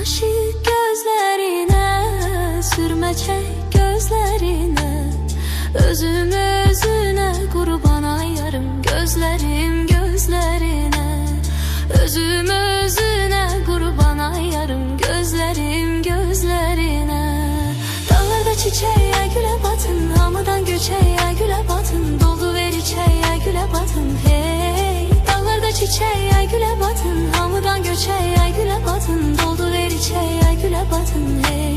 aşık gözlerine, sürme çek gözlerine. Özümü özüne kurban ayarım, gözlerim gözlerine. Özümü özüne kurban ayarım, gözlerim gözlerine. Dağlarda çiçeğe güle batın, hamıdan göçeğe güle batın. Doldu ver içeğe güle batın hey. Dağlarda çiçeğe güle batın, hamıdan göçeğe güle batın. Doldu ver içeğe güle batın hey.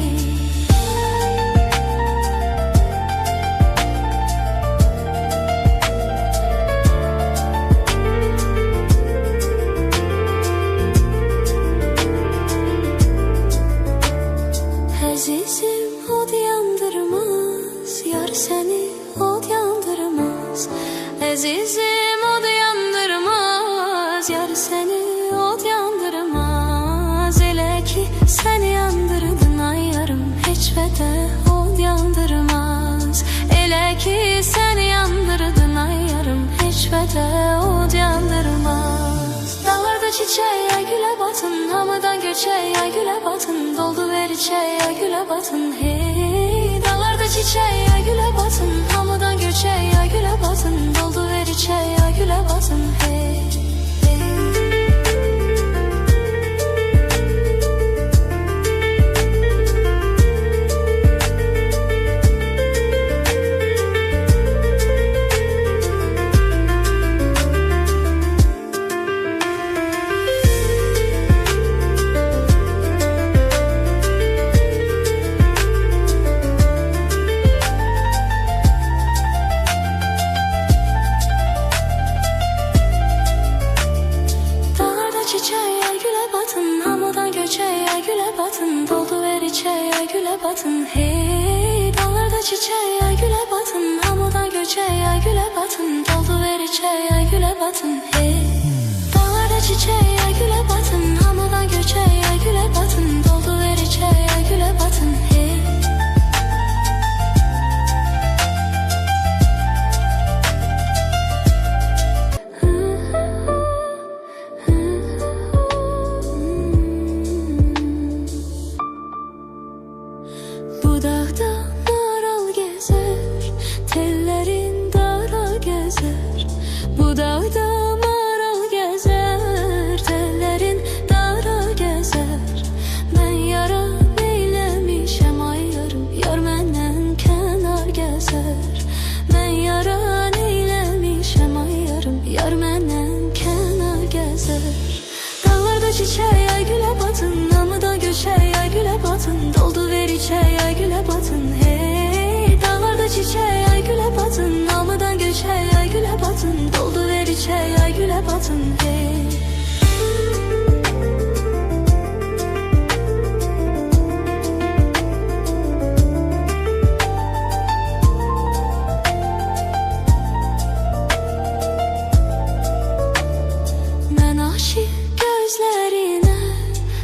Azizim od yandırmaz, yar seni od yandırmaz. Azizim od yandırmaz, yar seni od yandırmaz. Elə ki sen yandırdın ay yarım, heç vədə od yandırmaz. Elə ki sen yandırdın ay yarım, heç vədə od yandırmaz. Dağlarda çiçeğe güle batın, hamıdan göçeğe güle batın. Doldu ver içeğe güle batın hey. Dağlarda çiçeğe güle batın, hamıdan göçeğe güle batın. Doldu ver içeğe güle batın hey. Çiçeğe güle batın, hamıdan göçeğe güle batın. Doldu ver içeğe güle batın hey. Dağlarda çiçeğe güle batın, hamıdan göçeğe güle batın. Doldu ver içeğe güle batın hey. Dağlarda çiçeğe güle batın, hamıdan göçeğe güle batın. Doldu ver içeğe güle batın hey. Budaqda maral gezer, tellerin dara gezer. Budaqda maral gezer, tellerin dara gezer. Mən yara neyləmişəm ay yarım, yar məndən kənar gəzər. Mən yara neyləmişəm ay yarım, yar məndən kənar gəzər. Dağlarda çiçeğe güle batın, hamıdan göçeğe güle batın. Doldu ver içeğe güle batın hey. Dağlarda çiçeğe güle batın, hamıdan göçeğe güle batın. Doldu ver içeğe güle batın hey. Mən aşık gözlerine,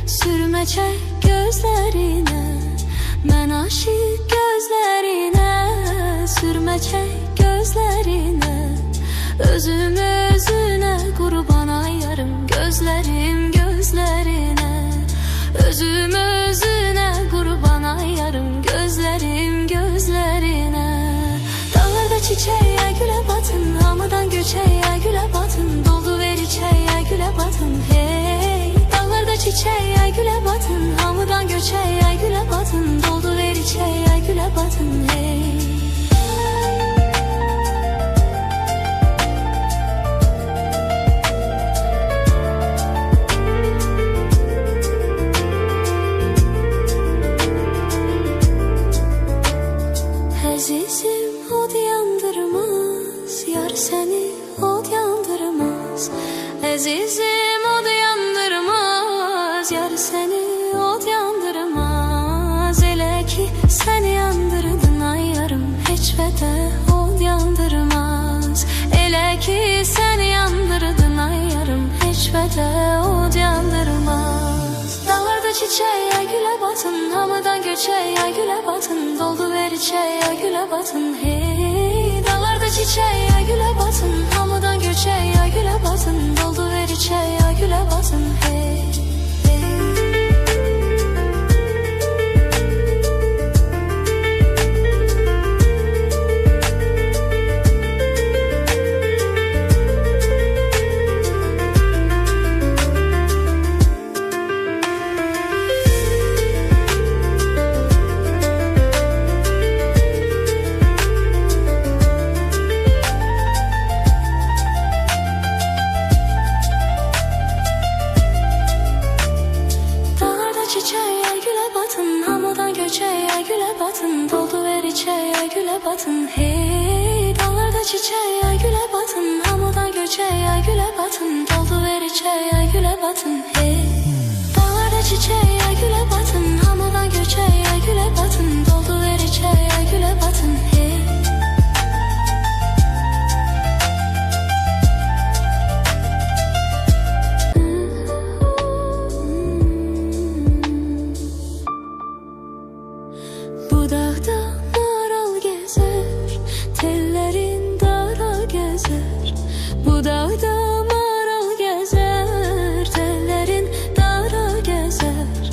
sürme çek gözlerine. Mən aşık gözlerine, sürme çek gözlerine. Özümü özüne kurban ayarım, gözlerim gözlerine. Özümü özüne kurban ayarım, gözlerim gözlerine. Dağlarda çiçeğe güle batın, hamıdan göçeğe güle batın. Doldu ver içeğe güle batın hey. Dağlarda çiçeğe güle batın, hamıdan göçeğe güle batın. Doldu ver içeğe güle batın hey. Azizim od yandırmaz, yar seni od yandırmaz. Azizim od yandırmaz, yar seni od yandırmaz. Elə ki sen yandırdın ay yarım, heç vədə od yandırmaz. Elə ki sen yandırdın ay yarım, heç vədə od yandırmaz. Dağlarda çiçeğe güle batın, hamıdan göçeğe güle batın. Doldu ver içeğe güle batın hey. Dağlarda çiçeğe güle batın, hamıdan göçeğe güle batın. Doldu ver içeğe güle batın hey. batın, hamıdan göçəyə gülə batın, doldu ver içəyə gülə batın. Hey, dağlarda çiçəyə gülə batın, hamıdan göçəyə gülə batın, doldu ver içəyə gülə batın. Hey, dağlarda çiçəyə gülə batın, hamıdan göçəyə gülə batın, doldu ver içəyə gülə batın. Hey. Budaqda maral gəzər, tellərin dara gəzər. Budaqda maral gəzər, tellərin dara gəzər.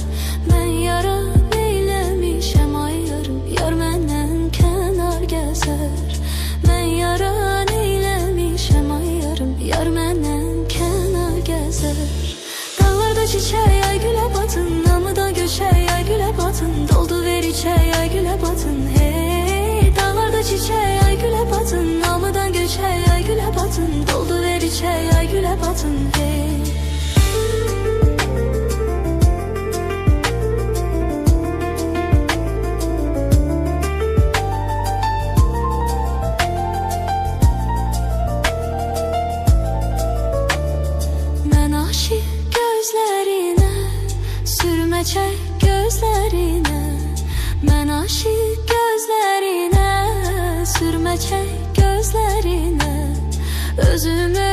Mən yara neyləmişəm ay yarım, yar məndən kənar gəzər. Mən yara neyləmişəm ay yarım, yar məndən kənar gəzər. Dağlarda çiçəyə gülə batın, namıdan göçəyə gülə batın, doldu ver içəyə gülə batın. Hey, dağlarda çiçəyə gülə batın, namıdan göçəyə gülə batın, doldu ver içəyə gülə batın. Hey. Mən aşiq gözlərinə, sürmə çək gözlərinə. Mən aşiq gözlərinə, sürmə çək gözlərinə. Özümü